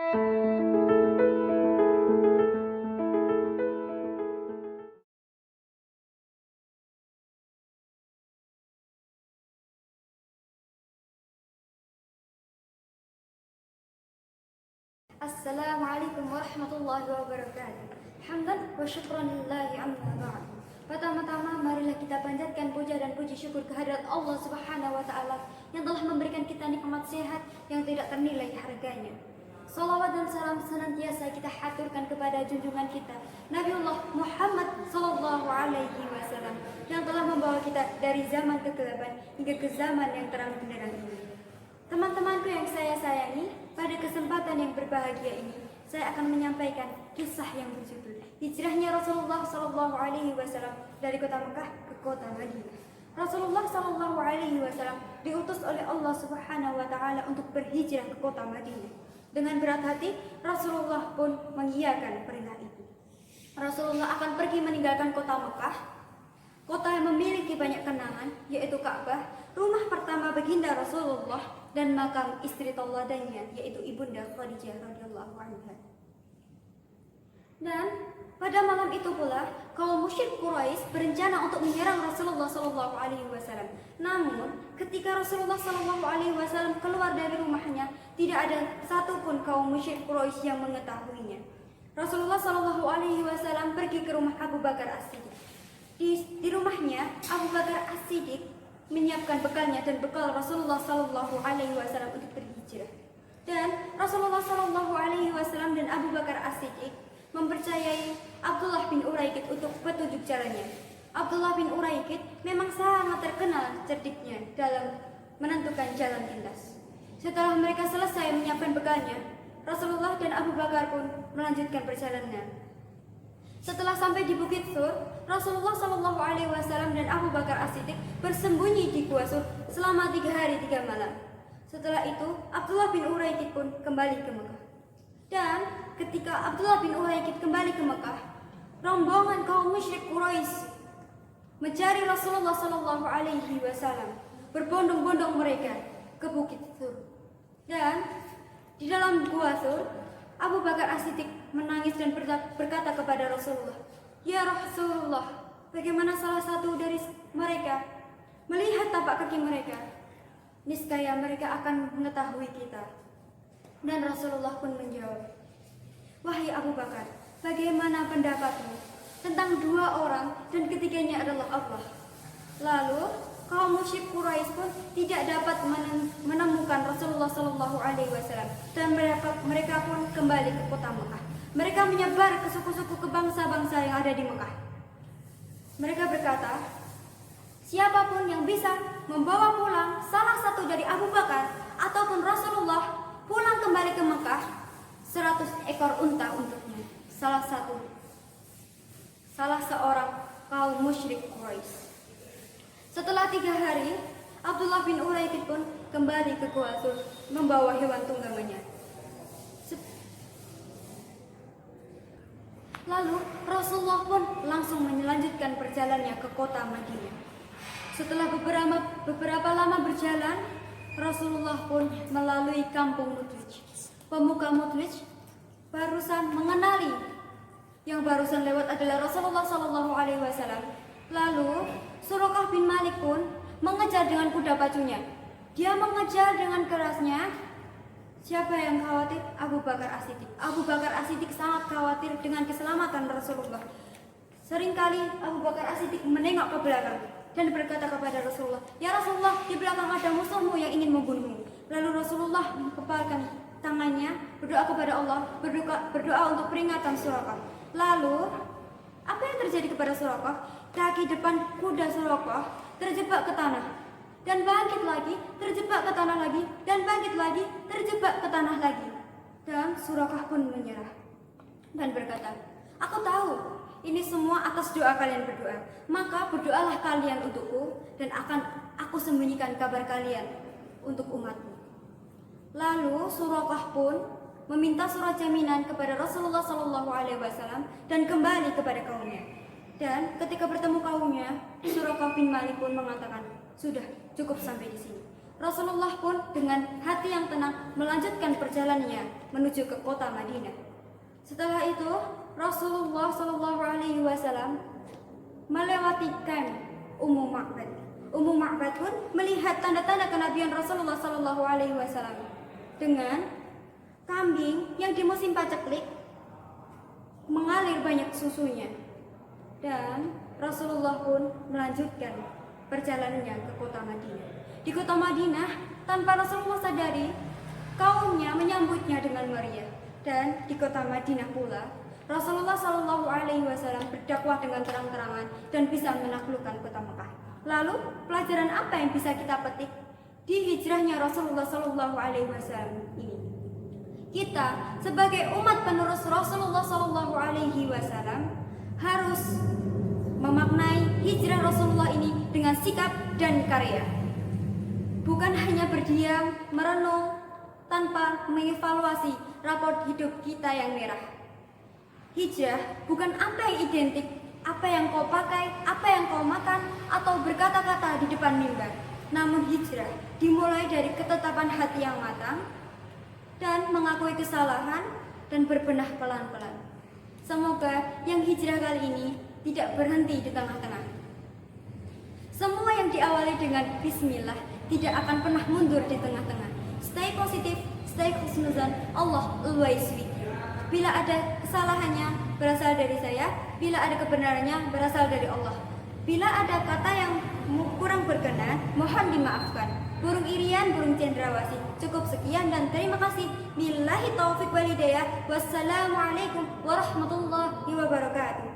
Assalamualaikum warahmatullahi wabarakatuh. Hamdan wa syukran lillahi amma ba'd. Pertama-tama marilah kita panjatkan puja dan puji syukur kehadirat Allah Subhanahu wa taala yang telah memberikan kita nikmat sehat yang tidak ternilai harganya. Salawat dan salam senantiasa kita haturkan kepada junjungan kita Nabiullah Muhammad sallallahu alaihi wasallam yang telah membawa kita dari zaman kegelapan hingga ke zaman yang terang benderang ini. Teman-temanku yang saya sayangi, pada kesempatan yang berbahagia ini, saya akan menyampaikan kisah yang berjudul Hijrahnya Rasulullah Sallallahu Alaihi Wasallam dari kota Mekah ke kota Madinah. Rasulullah Sallallahu Alaihi Wasallam diutus oleh Allah Subhanahu Wa Taala untuk berhijrah ke kota Madinah. Dengan berat hati, Rasulullah pun mengiyakan perintah itu. Rasulullah akan pergi meninggalkan kota Mekah, kota yang memiliki banyak kenangan, yaitu Ka'bah, rumah pertama baginda Rasulullah, dan makam istri tauladannya, yaitu Ibunda Khadijah radhiyallahu anha. Dan pada malam itu pula, kaum musyrik Quraisy berencana untuk menyerang Rasulullah Shallallahu Alaihi Wasallam. Namun, ketika Rasulullah Shallallahu Alaihi Wasallam keluar dari rumahnya, tidak ada satupun kaum musyrik Quraisy yang mengetahuinya. Rasulullah Shallallahu Alaihi Wasallam pergi ke rumah Abu Bakar As-Siddiq. Di rumahnya, Abu Bakar As-Siddiq menyiapkan bekalnya dan bekal Rasulullah Sallallahu Alaihi Wasallam untuk berhijrah. Dan Rasulullah Sallallahu Alaihi Wasallam dan Abu Bakar As-Siddiq mempercayai Abdullah bin Uraikid untuk petunjuk jalannya. Abdullah bin Uraikid memang sangat terkenal cerdiknya dalam menentukan jalan pintas. Setelah mereka selesai menyiapkan bekalnya, Rasulullah dan Abu Bakar pun melanjutkan perjalanan. Setelah sampai di Bukit Sur, Rasulullah Shallallahu Alaihi Wasallam dan Abu Bakar As-Siddiq bersembunyi di Gua Sur selama 3 hari 3 malam. Setelah itu, Abdullah bin Uraikid pun kembali ke Mekah. Dan ketika Abdullah bin Uraikid kembali ke Mekah, rombongan kaum musyrik Quraisy mencari Rasulullah Shallallahu Alaihi Wasallam. Berbondong-bondong mereka ke Bukit Sur. Dan di dalam Gua Sur, Abu Bakar As-Siddiq menangis dan berkata kepada Rasulullah, "Ya Rasulullah, bagaimana salah satu dari mereka melihat tapak kaki mereka? Niscaya mereka akan mengetahui kita." Dan Rasulullah pun menjawab, "Wahai Abu Bakar, bagaimana pendapatmu tentang 2 orang dan ketiganya adalah Allah?" Lalu kaum musyrik Quraisy pun tidak dapat menemukan Rasulullah Shallallahu Alaihi Wasallam dan mereka pun kembali ke kota Mekah. Mereka menyebar ke suku-suku ke bangsa-bangsa yang ada di Mekah. Mereka berkata, siapapun yang bisa membawa pulang salah satu dari Abu Bakar ataupun Rasulullah pulang kembali ke Mekah, 100 ekor unta untuknya. Salah seorang kaum musyrik Quraisy. Setelah 3 hari, Abdullah bin Uraikid pun kembali ke Gua Sur membawa hewan tunggangannya. Lalu Rasulullah pun langsung melanjutkan perjalanannya ke kota Madinah. Setelah beberapa lama berjalan, Rasulullah pun melalui kampung Mudlij. Pemuka Mudlij barusan mengenali yang barusan lewat adalah Rasulullah Sallallahu Alaihi Wasallam. Lalu Suraqah bin Malik pun mengejar dengan kuda pacunya. Dia mengejar dengan kerasnya. Siapa yang khawatir? Abu Bakar As-Siddiq. Abu Bakar As-Siddiq sangat khawatir dengan keselamatan Rasulullah. Seringkali Abu Bakar As-Siddiq menengok ke belakang dan berkata kepada Rasulullah, "Ya Rasulullah, di belakang ada musuhmu yang ingin membunuhmu." Lalu Rasulullah mengepalkan tangannya, berdoa kepada Allah, berdoa untuk peringatan Suraqah. Lalu apa yang terjadi kepada Suraqah? Kaki depan kuda Suraqah terjebak ke tanah dan bangkit lagi, terjebak ke tanah lagi, dan bangkit lagi, terjebak ke tanah lagi. Dan Suraqah pun menyerah dan berkata, "Aku tahu ini semua atas doa kalian berdua. Maka berdoalah kalian untukku dan akan aku sembunyikan kabar kalian untuk umatmu." Lalu Suraqah pun meminta surat jaminan kepada Rasulullah Sallallahu Alaihi Wasallam dan kembali kepada kaumnya. Dan ketika bertemu kaumnya, Suraqah bin Malik pun mengatakan, "Sudah, cukup sampai di sini." Rasulullah pun dengan hati yang tenang melanjutkan perjalanannya menuju ke kota Madinah. Setelah itu, Rasulullah Shallallahu Alaihi Wasallam melewati kamp Ummu Ma'bad. Ummu Ma'bad pun melihat tanda-tanda kenabian Rasulullah Shallallahu Alaihi Wasallam dengan kambing yang di musim paceklik mengalir banyak susunya, dan Rasulullah pun melanjutkan perjalanannya ke kota Madinah. Di kota Madinah, tanpa Rasulullah sadari, kaumnya menyambutnya dengan meriah. Dan di kota Madinah pula, Rasulullah Shallallahu Alaihi Wasallam berdakwah dengan terang-terangan dan bisa menaklukkan kota Mekah. Lalu, pelajaran apa yang bisa kita petik di hijrahnya Rasulullah Shallallahu Alaihi Wasallam ini? Kita sebagai umat penerus Rasulullah Shallallahu Alaihi Wasallam harus memaknai hijrah Rasulullah ini dengan sikap dan karya. Bukan hanya berdiam, merenung, tanpa mengevaluasi raport hidup kita yang merah. Hijrah bukan apa yang identik, apa yang kau pakai, apa yang kau makan, atau berkata-kata di depan mimbar. Namun hijrah dimulai dari ketetapan hati yang matang dan mengakui kesalahan dan berbenah pelan-pelan. Semoga yang hijrah kali ini tidak berhenti di tengah-tengah. Semua yang diawali dengan bismillah tidak akan pernah mundur di tengah-tengah. Stay positif, stay husnuzan, Allah always with you. Bila ada kesalahannya berasal dari saya, bila ada kebenarannya berasal dari Allah. Bila ada kata yang kurang berkenan, mohon dimaafkan. Burung irian, burung cendrawasih. Cukup sekian dan terima kasih. Billahi taufiq wal hidayah. Wassalamualaikum warahmatullahi wabarakatuh.